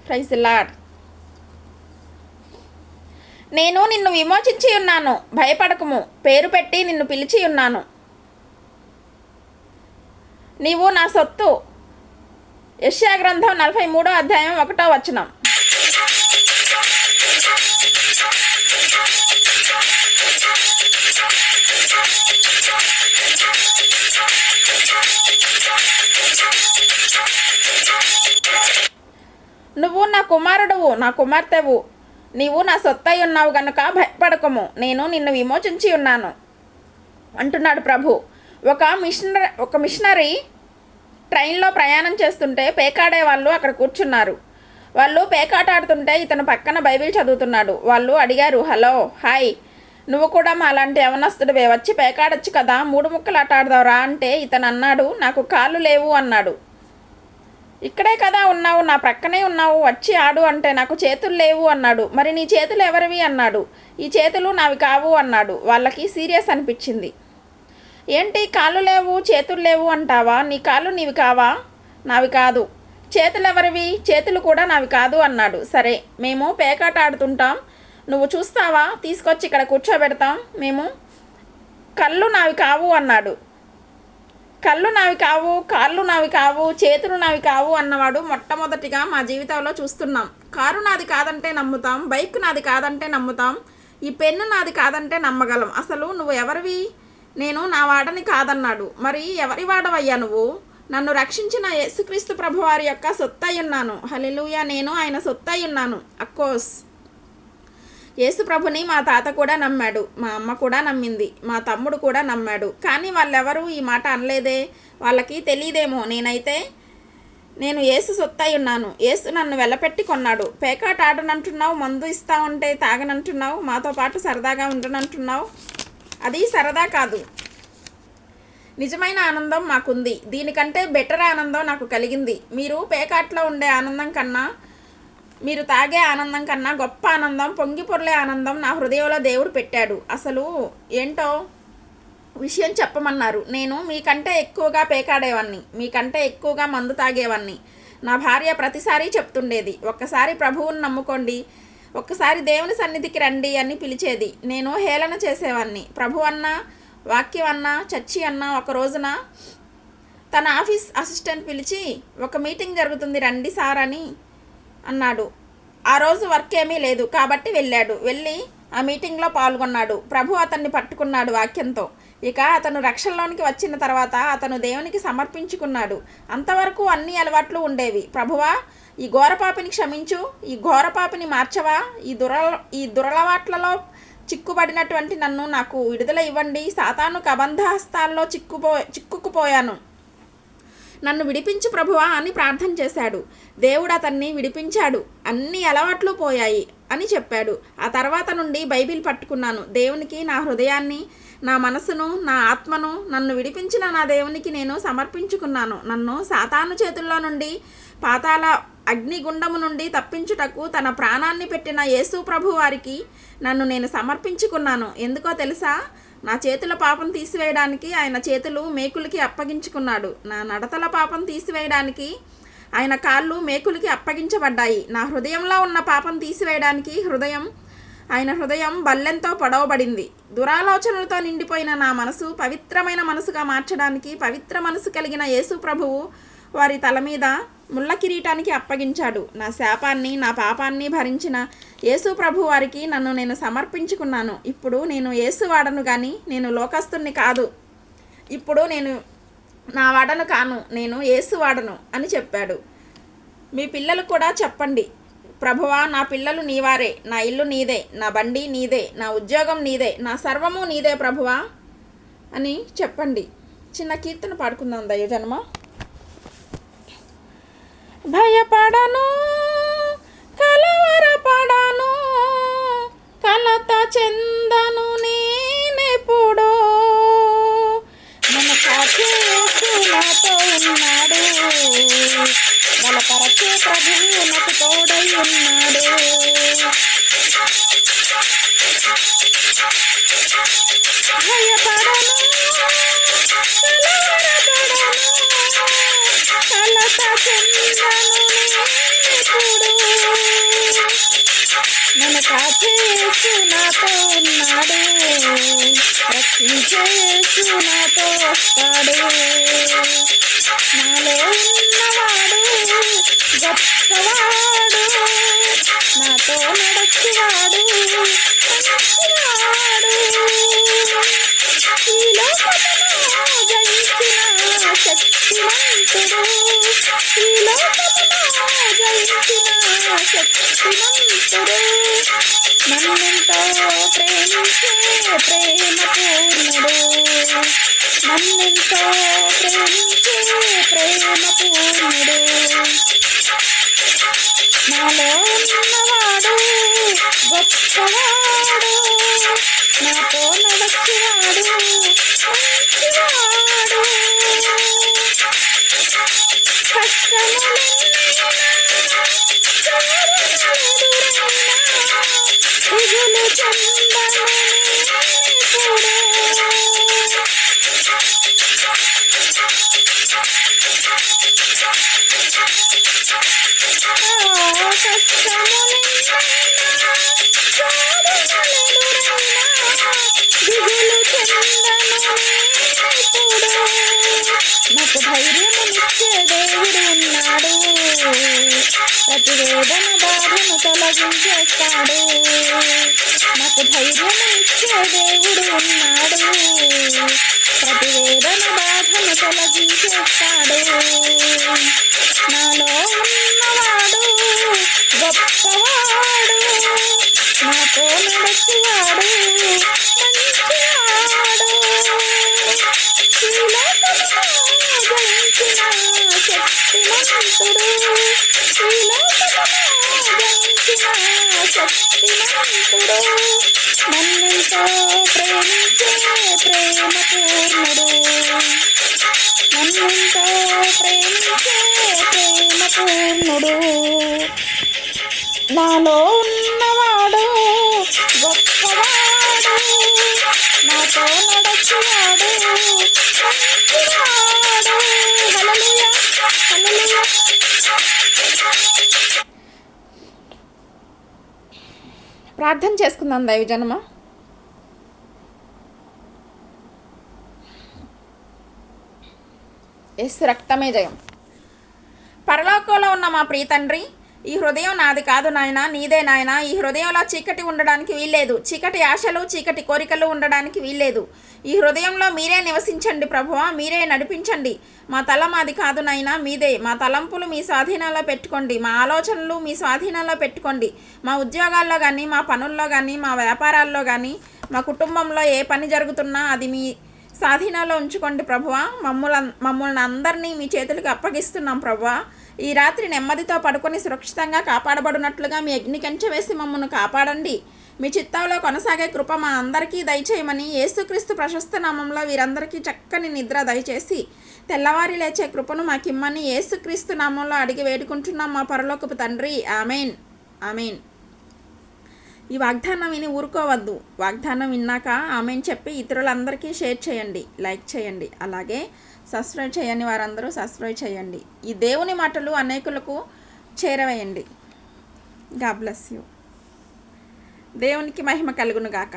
Praise the lord. నేను నిన్ను విమోచించి ఉన్నాను, భయపడకుము, పేరు పెట్టి నిన్ను పిలిచి ఉన్నాను, నీవు నా సొత్తు. యెషయా గ్రంథం 43వ అధ్యాయం 1వ వచనం. నువ్వు నా కుమారుడువు, నా కుమార్తెవు, నీవు నా సొత్తై ఉన్నావు గనుక భయపడకము, నేను నిన్ను విమోచించి ఉన్నాను అంటున్నాడు ప్రభు. ఒక మిషనరీ ట్రైన్లో ప్రయాణం చేస్తుంటే పేకాడే వాళ్ళు అక్కడ కూర్చున్నారు. వాళ్ళు పేకాట ఆడుతుంటే ఇతను పక్కన బైబిల్ చదువుతున్నాడు. వాళ్ళు అడిగారు, హలో, హాయ్, నువ్వు కూడా మా అలాంటి యవనస్తుడివే, వచ్చి పేకాడొచ్చు కదా, 3 ముక్కలు ఆట ఆడదావురా అంటే ఇతను అన్నాడు, నాకు కాళ్ళు లేవు అన్నాడు. ఇక్కడే కదా ఉన్నావు, నా ప్రక్కనే ఉన్నావు, వచ్చి ఆడు అంటే నాకు చేతులు లేవు అన్నాడు. మరి నీ చేతులు ఎవరివి అన్నాడు. ఈ చేతులు నావి కావు అన్నాడు. వాళ్ళకి సీరియస్ అనిపించింది. ఏంటి కాళ్ళు లేవు చేతులు లేవు అంటావా, నీ కాళ్ళు నీవి కావా? నావి కాదు. చేతులు ఎవరివి? చేతులు కూడా నావి కాదు అన్నాడు. సరే, మేము పేకాట ఆడుతుంటాం, నువ్వు చూస్తావా, తీసుకొచ్చి ఇక్కడ కూర్చోబెడతాం. మేము కళ్ళు నావి కావు అన్నాడు. కళ్ళు నావి కావు, కాళ్ళు నావి కావు, చేతులు నావి కావు అన్నవాడు మొట్టమొదటిగా మా జీవితంలో చూస్తున్నాం. కారు నాది కాదంటే నమ్ముతాం, బైక్ నాది కాదంటే నమ్ముతాం, ఈ పెన్ను నాది కాదంటే నమ్మగలం. అసలు నువ్వు ఎవరివి? నేను నా వాడని కాదన్నాడు. మరి ఎవరి వాడవయ్యా నువ్వు? నన్ను రక్షించిన యేసుక్రీస్తు ప్రభువారి యొక్క సొత్తై ఉన్నాను. హల్లెలూయా, నేను ఆయన సొత్తై ఉన్నాను. అఫ్కోర్స్ యేసు ప్రభుని మా తాత కూడా నమ్మాడు, మా అమ్మ కూడా నమ్మింది, మా తమ్ముడు కూడా నమ్మాడు. కానీ వాళ్ళెవరూ ఈ మాట అనలేదే, వాళ్ళకి తెలియదేమో. నేను యేసు సొత్తై ఉన్నాను. యేసు నన్ను వెళ్ళపెట్టి కొన్నాడు. పేకాట ఆడనంటున్నావు, మందు ఇస్తా ఉంటే తాగనంటున్నావు, మాతో పాటు సరదాగా ఉండనంటున్నావు. అది సరదా కాదు, నిజమైన ఆనందం మాకుంది. దీనికంటే బెటర్ ఆనందం నాకు కలిగింది. మీరు పేకాట్లో ఉండే ఆనందం కన్నా, మీరు తాగే ఆనందం కన్నా గొప్ప ఆనందం, పొంగి పొర్లే ఆనందం నా హృదయంలో దేవుడు పెట్టాడు. అసలు ఏంటో విషయం చెప్పమన్నారు. నేను మీకంటే ఎక్కువగా పేకాడేవాన్ని, మీకంటే ఎక్కువగా మందు తాగేవాన్ని. నా భార్య ప్రతిసారి చెప్తుండేది, ఒక్కసారి ప్రభువుని నమ్ముకోండి, ఒక్కసారి దేవుని సన్నిధికి రండి అని పిలిచేది. నేను హేళన చేసేవాన్ని. ప్రభు అన్న, వాక్యం అన్న, చర్చి అన్న. ఒక రోజున తన ఆఫీస్ అసిస్టెంట్ పిలిచి, ఒక మీటింగ్ జరుగుతుంది రండి సార్ అని అన్నాడు. ఆ రోజు వర్క్ ఏమీ లేదు కాబట్టి వెళ్ళి ఆ మీటింగ్లో పాల్గొన్నాడు. ప్రభు అతన్ని పట్టుకున్నాడు వాక్యంతో. ఇక అతను రక్షణలోనికి వచ్చిన తర్వాత అతను దేవునికి సమర్పించుకున్నాడు. అంతవరకు అన్ని అలవాట్లు ఉండేవి. ప్రభువా, ఈ ఘోరపాపిని క్షమించు, ఈ ఘోరపాపిని మార్చవా, ఈ దురలవాట్లలో చిక్కుబడినటువంటి నన్ను నాకు విడుదల ఇవ్వండి, సాతాను కబంధహస్తాల్లో చిక్కుకుపోయాను, నన్ను విడిపించు ప్రభువా అని ప్రార్థన చేశాడు. దేవుడు అతన్ని విడిపించాడు, అన్ని అలవాట్లు పోయాయి అని చెప్పాడు. ఆ తర్వాత నుండి బైబిల్ పట్టుకున్నాను. దేవునికి నా హృదయాన్ని, నా మనసును, నా ఆత్మను, నన్ను విడిపించిన నా దేవునికి నేను సమర్పించుకున్నాను. నన్ను సాతాను చేతుల్లో నుండి, పాతాళ అగ్నిగుండము నుండి తప్పించుటకు తన ప్రాణాన్ని పెట్టిన యేసు ప్రభు వారికి నన్ను నేను సమర్పించుకున్నాను. ఎందుకో తెలుసా? నా చేతుల పాపం తీసివేయడానికి ఆయన చేతులు మేకులకి అప్పగించుకున్నాడు. నా నడతల పాపం తీసివేయడానికి ఆయన కాళ్ళు మేకులకి అప్పగించబడ్డాయి. నా హృదయంలో ఉన్న పాపం తీసివేయడానికి ఆయన హృదయం బల్లెంతో పొడవబడింది. దురాలోచనలతో నిండిపోయిన నా మనసు పవిత్రమైన మనసుగా మార్చడానికి పవిత్ర మనసు కలిగిన యేసు ప్రభువు వారి తల మీద ముళ్ళ కిరీటానికి అప్పగించాడు. నా శాపాన్ని, నా పాపాన్ని భరించిన యేసు ప్రభు వారికి నన్ను నేను సమర్పించుకున్నాను. ఇప్పుడు నేను యేసు వాడను కానీ నేను లోకస్తుని కాదు. ఇప్పుడు నేను నా వాడను కాను, నేను యేసు వాడను అని చెప్పాడు. మీ పిల్లలు కూడా చెప్పండి, ప్రభువా, నా పిల్లలు నీవారే, నా ఇల్లు నీదే, నా బండి నీదే, నా ఉద్యోగం నీదే, నా సర్వము నీదే ప్రభువా అని చెప్పండి. చిన్న కీర్తన పాడుకుందాం దైవజనమా. భయపడను, కలవరపడను, కలత చెందను నేనెప్పుడో, నన్ను కాచే యేసు నాతో ఉన్నాడు, బలపరచే ప్రభువు నాకు తోడై ఉన్నాడు. భయపడను, కలవరపడను, కలత చెందను నేనెప్పుడు, నాతో నడచువాడు మంచివాడు. ఈ లోకమును జయించిన శక్తిమంతుడు, ఈ లోకమును జయించిన శక్తిమంతుడు. నన్నెంతో ప్రేమించే ప్రేమ పూర్ణుడు, నన్నెంతో ప్రేమించే ప్రేమ పూర్ణుడు. నాలో ఉన్నవాడు గొప్పవాడు, నాతో నడచువాడు మంచివాడు. కష్టములెన్నైనా శోధనలెదురైనా దిగులు చెందను నేనెప్పుడూ. నాకు ధైర్యమునిచ్చే దేవుడు ఉన్నాడు, ప్రతి వేదన బాధను తొలగించేస్తాడు. నాకు ధైర్యమునిచ్చే దేవుడు ఉన్నాడు, ప్రతి వేదన బాధను తొలగించేస్తాడు. నాలో ఉన్నవాడు గొప్పవాడు, నాతో నడచువాడు మంచివాడు. ఈ లోకమును జయించిన శక్తిమంతుడు, ఈ లోకమును జయించిన శక్తిమంతుడు. నన్నెంతో ప్రేమించే ప్రేమ పూర్ణుడు, నన్నెంతో ప్రేమించే ప్రేమ పూర్ణుడు. నాలో ఉన్నవాడు గొప్పవాడు, నాతో నడచువాడు మంచివాడు. హల్లెలూయా, హల్లెలూయా. ప్రార్థన చేసుకుందాం దైవజనమా. యేసు రక్తమే జయం. పరలోకంలో ఉన్న మా ప్రియ తండ్రి, ఈ హృదయం నాది కాదు నాయన, నీదే నాయన. ఈ హృదయంలో చీకటి ఉండడానికి వీల్లేదు, చీకటి ఆశలు చీకటి కోరికలు ఉండడానికి వీల్లేదు. ఈ హృదయంలో మీరే నివసించండి ప్రభువా, మీరే నడిపించండి. మా తల మాది కాదు నాయన, మీదే. మా తలంపులు మీ స్వాధీనంలో పెట్టుకోండి, మా ఆలోచనలు మీ స్వాధీనంలో పెట్టుకోండి. మా ఉద్యోగాల్లో కానీ, మా పనుల్లో కానీ, మా వ్యాపారాల్లో కానీ, మా కుటుంబంలో ఏ పని జరుగుతున్నా అది మీ స్వాధీనంలో ఉంచుకోండి ప్రభువా. మమ్మల్ని అందరినీ మీ చేతులకు అప్పగిస్తున్నాం ప్రభువా. ఈ రాత్రి నెమ్మదితో పడుకొని సురక్షితంగా కాపాడబడినట్లుగా మీ అగ్ని కంచె వేసి మమ్మల్ని కాపాడండి. మీ చిత్తంలో కొనసాగే కృప మా అందరికీ దయచేయమని యేసుక్రీస్తు ప్రశస్త నామంలో వీరందరికీ చక్కని నిద్ర దయచేసి తెల్లవారి లేచే కృపను మాకిమ్మని యేసుక్రీస్తు నామంలో అడిగి వేడుకుంటున్నాం మా పరలోకపు తండ్రి. Amen, amen. ఈ వాగ్దానం విని ఊరుకోవద్దు. వాగ్దానం విన్నాక ఆమెన్ చెప్పి ఇతరులందరికీ షేర్ చేయండి, లైక్ చేయండి. అలాగే సబ్స్క్రైబ్ చేయని వారందరూ సబ్స్క్రైబ్ చేయండి. ఈ దేవుని మాటలు అనేకులకు చేరవేయండి. God bless you. దేవునికి మహిమ కలుగును గాక.